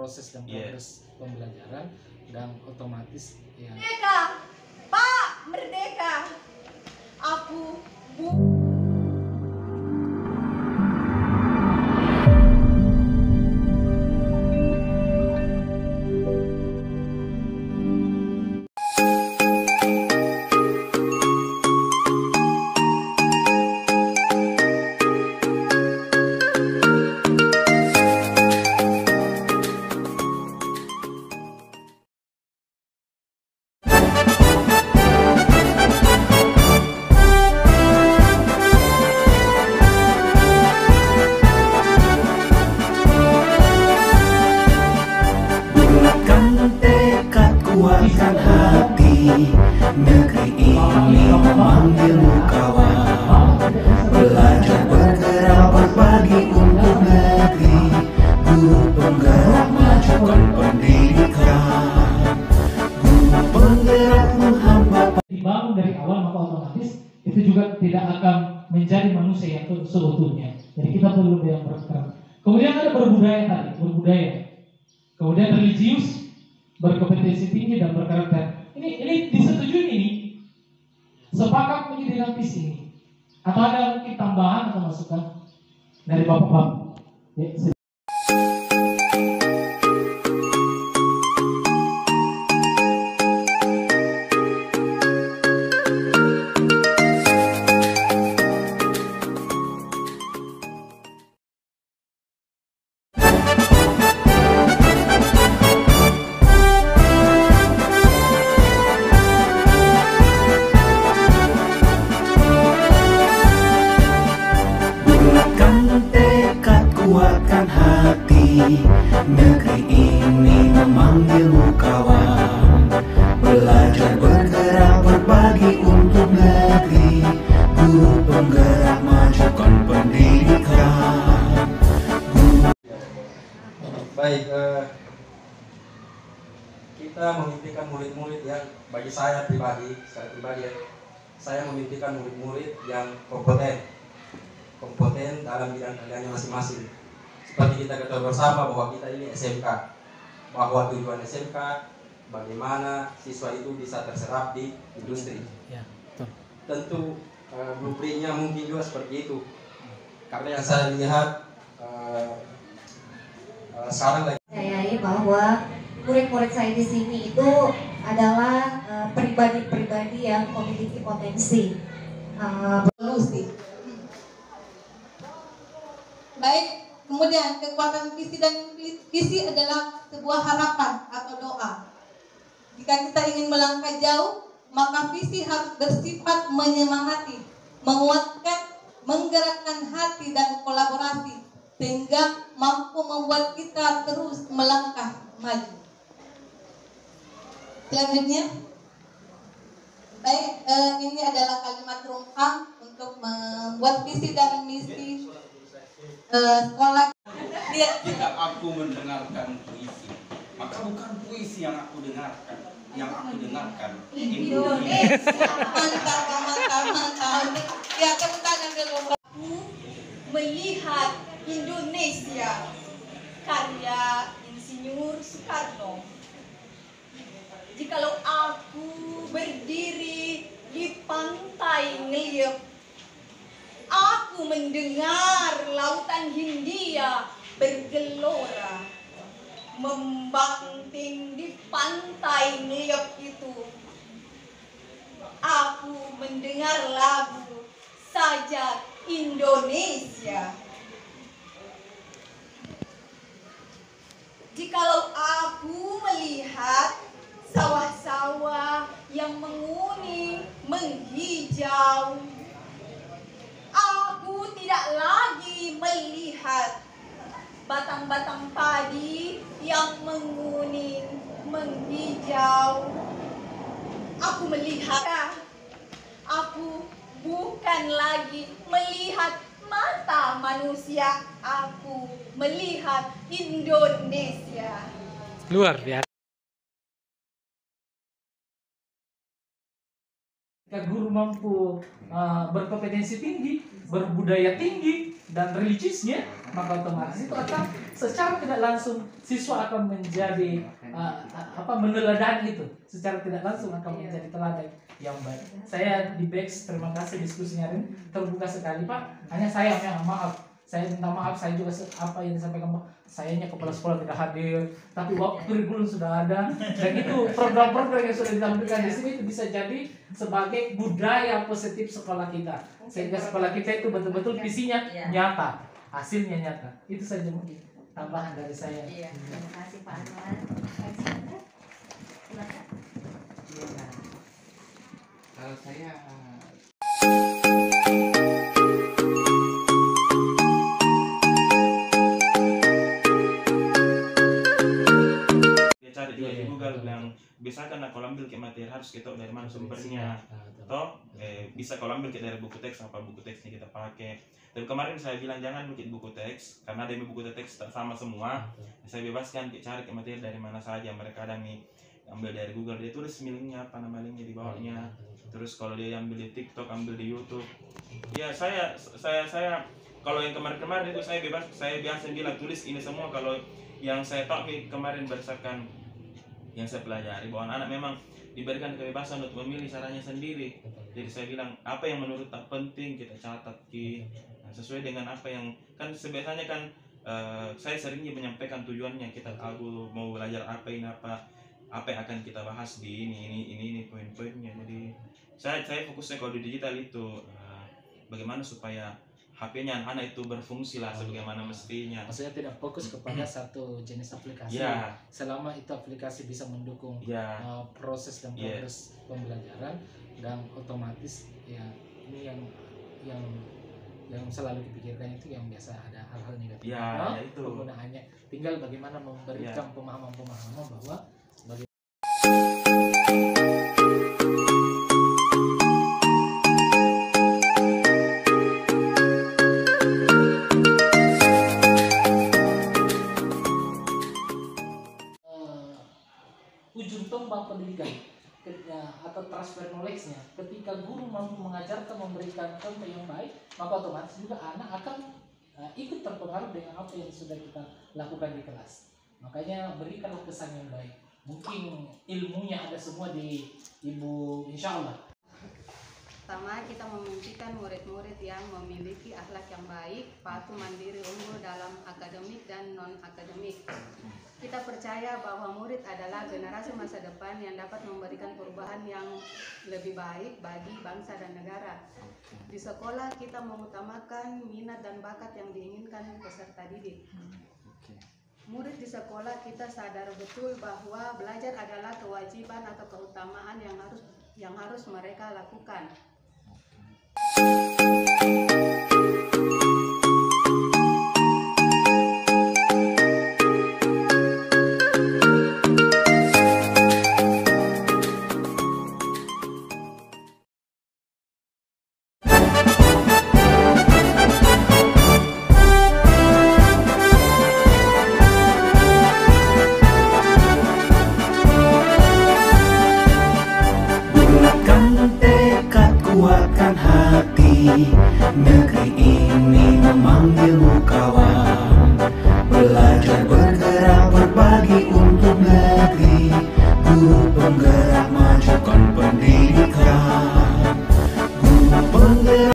proses dan progres pembelajaran, dan otomatis ya. Merdeka, Pak, merdeka. Aku kuatkan hati, negeri ini memanggilmu kawan. Belajar bergerak berbagi untuk negeri, guru penggerak majukan pendidikan. Guru penggerak menghamba. Dibangun dari awal, maka otomatis itu juga tidak akan menjadi manusia yang seutuhnya. Jadi kita perlu yang bergerak. Kemudian ada berbudaya. Kemudian religius, berkompetensi tinggi dan berkarakter. Ini disetujui ini, sepakat menjadi dalam visi ini. Atau ada mungkin tambahan atau masukan dari bapak-bapak? Ya, kuatkan hati, negeri ini memanggilmu kawan. Belajar bergerak berbagi untuk negeri, guru penggerak majukan pendidikan. Baik, kita memimpikan murid-murid yang bagi saya pribadi, saya memimpikan murid-murid yang kompeten dalam bidang keahliannya masing-masing. Seperti kita ketahui bersama bahwa kita ini SMK, bahwa tujuan SMK bagaimana siswa itu bisa terserap di industri. Ya, betul. Tentu blueprintnya mungkin juga seperti itu. Karena yang saya lihat sekarang lagi. percayai bahwa murid-murid saya di sini itu adalah pribadi-pribadi yang memiliki potensi. Baik, kemudian kekuatan visi dan visi adalah sebuah harapan atau doa. Jika kita ingin melangkah jauh, maka visi harus bersifat menyemangati, menguatkan, menggerakkan hati dan kolaborasi, sehingga mampu membuat kita terus melangkah maju. Selanjutnya, baik, ini adalah kalimat rungkang untuk membuat visi dan misi sekolah. Jika aku mendengarkan puisi, maka bukan puisi yang aku dengarkan, Indonesia. Mantap. Ya, tepuk tangan dulu. Aku melihat Indonesia, karya Insinyur Soekarno. Jikalau aku berdiri di pantai Ngeliep, aku mendengar lautan Hindia bergelora, membanting di pantai Ngeliep itu. Aku mendengar lagu Sajak Indonesia. Jikalau aku melihat sawah-sawah yang menguning, menghijau, aku tidak lagi melihat batang-batang padi yang menguning, menghijau. Aku melihat, aku bukan lagi melihat mata manusia, aku melihat Indonesia. Luar biasa. Jika guru mampu berkompetensi tinggi, berbudaya tinggi, dan religiusnya, maka otomatis itu akan secara tidak langsung siswa akan menjadi meneladani itu. Secara tidak langsung akan menjadi teladan yang baik. Saya di Bex, terima kasih diskusinya hari ini terbuka sekali Pak. Hanya saya yang maaf. Saya minta maaf, saya juga apa yang disampaikan sayanya kepala sekolah tidak hadir, tapi waktu kurikulum sudah ada, dan itu program-program yang sudah ditampilkan di sini itu bisa jadi sebagai budaya positif sekolah kita, sehingga sekolah kita itu betul-betul visinya nyata, hasilnya nyata. Itu saja mungkin tambahan dari saya. Iya, terima kasih Pak Anwar. Silakan. Kalau saya cari di Google bilang bisa kan kalau ambil ke materi harus kita dari mana sumbernya toh bisa kalau ambil dari buku teks apa buku teksnya kita pakai. Tapi kemarin saya bilang jangan bikin buku teks karena ada buku teks sama semua. Saya bebaskan cari ke materi dari mana saja. Mereka ada nih ambil dari Google, dia tulis linknya apa nama linknya di bawahnya. Terus kalau dia ambil di TikTok, ambil di YouTube. Ya saya kalau yang kemarin itu saya biasa bilang tulis ini semua. Kalau yang saya tahu kemarin berdasarkan yang saya pelajari bahwa anak memang diberikan kebebasan untuk memilih caranya sendiri. Jadi saya bilang apa yang menurut tak penting kita catat sesuai dengan apa yang kan sebenarnya kan saya seringnya menyampaikan tujuannya kita tahu mau belajar apa yang akan kita bahas di ini poin-poinnya. Jadi saya fokusnya kalau di digital itu bagaimana supaya HP-nya anak itu berfungsi lah sebagaimana mestinya. Maksudnya tidak fokus kepada satu jenis aplikasi. Selama itu aplikasi bisa mendukung proses dan progres pembelajaran, dan otomatis ya ini yang selalu dipikirkan itu yang biasa ada hal-hal negatif itu penggunaannya. Tinggal bagaimana memberikan pemahaman-pemahaman bahwa ujung tombak pendidikan atau transfer knowledge-nya, ketika guru mampu mengajarkan, memberikan contoh yang baik, maka otomatis juga anak akan ikut terpengaruh dengan apa yang sudah kita lakukan di kelas. Makanya berikanlah kesan yang baik. Mungkin ilmunya ada semua di Ibu, insya Allah. Pertama, kita memimpikan murid-murid yang memiliki akhlak yang baik, patuh, mandiri, unggul dalam akademik dan non-akademik. Kita percaya bahwa murid adalah generasi masa depan yang dapat memberikan perubahan yang lebih baik bagi bangsa dan negara. Di sekolah kita mengutamakan minat dan bakat yang diinginkan peserta didik. Murid di sekolah kita sadar betul bahwa belajar adalah kewajiban atau keutamaan yang harus mereka lakukan.